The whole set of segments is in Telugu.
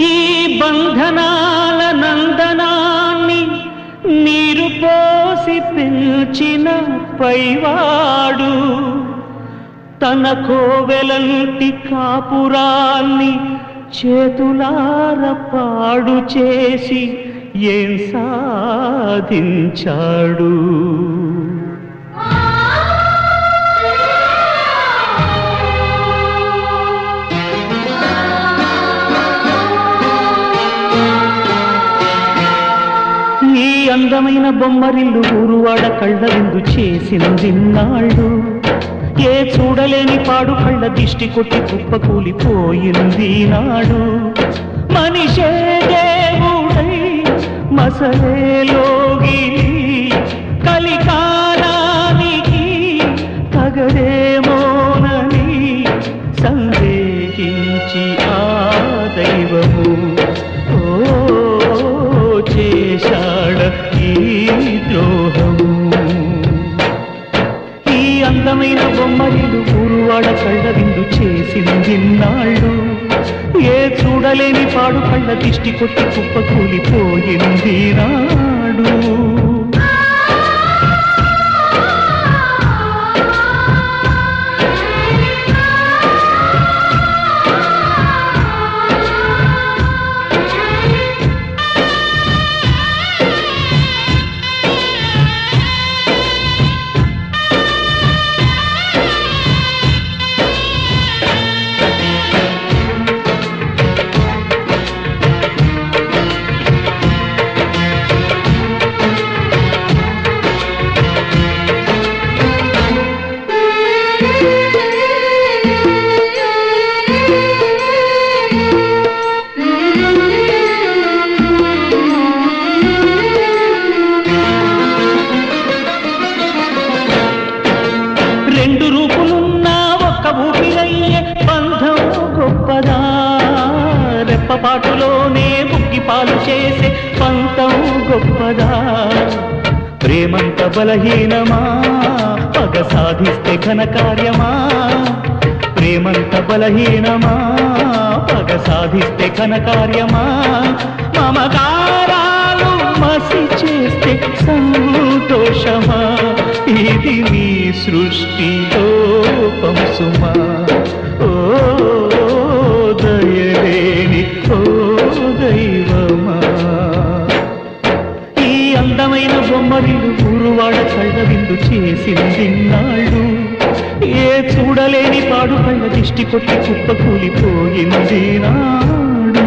ఈ బంధనాల నందనాన్ని నీరు పోసి పెంచిన పైవాడు తన కోవెలంటి కాపురాన్ని చేతులార పాడు చేసి ఏం సాధించాడు? ఈ అందమైన బొమ్మరిల్లు ఊరువాడ కళ్ళ విందు చేసిందిన్నాళ్ళు. ఏ చూడలేని పాడు కళ్ళ దిష్టి కొట్టి కుప్ప కూలిపోయింది నాడు. మనిషే దేవుడై మసలేలోగి కలికాలానికి తగదేమోనని సందేహించి ఆ దైవము చేశాడ ఈ ద్రోహము. ఈ అందమైన బొమ్మరిల్లు ఊరువాడ కళ్ళ విందు చేసిందిన్నాళ్ళు. ఏ చూడలేని పాడు కళ్ళ దిష్టి కొట్టి కుప్ప కూలిపోయింది నాడు. రెండు రూపులున్నా ఒక్క ఊపిరయ్యే బంధం గొప్పదా. రెప్పపాటులోనే బుగ్గిపాలు చేసే పంతం గొప్పదా. ప్రేమంత బలహీనమా పగ సాధిస్తే ఘన కార్యమా. ప్రేమంత బలహీనమా పగ సాధిస్తే ఘన కార్యమా. మమకారాలు మసి చేస్తే సంతోషమా. ఇది నీ సృష్టిలో పంసుమా. ఓ దయలేని ఓ దైవమా. ఈ అందమైన బొమ్మరిల్లు ఊరువాడ కళ్ళ విందు చేసిందిన్నాళ్ళు. ఏ చూడలేని పాడు కళ్ళ దిష్టి కొట్టి కుప్ప కూలిపోయింది నాడు.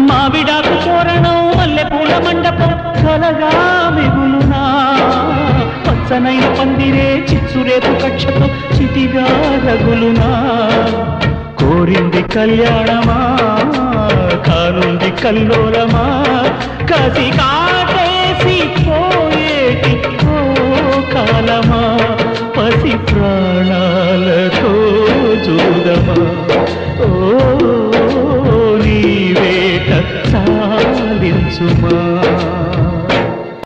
మావిడాకు తోరణం మల్లెపూల మండపం కలగా మిగులునా. పచ్చనైన పందిరే చిచ్చురేపు కక్షతో చితిగా రగులునా. కోరింది కళ్యాణమా కానుంది కల్లోలమా. కసి కాటేసి పోయేటి ఓ కాలమా. పసి ప్రాణాలతో చూదమా. ఓ సాలించుమా.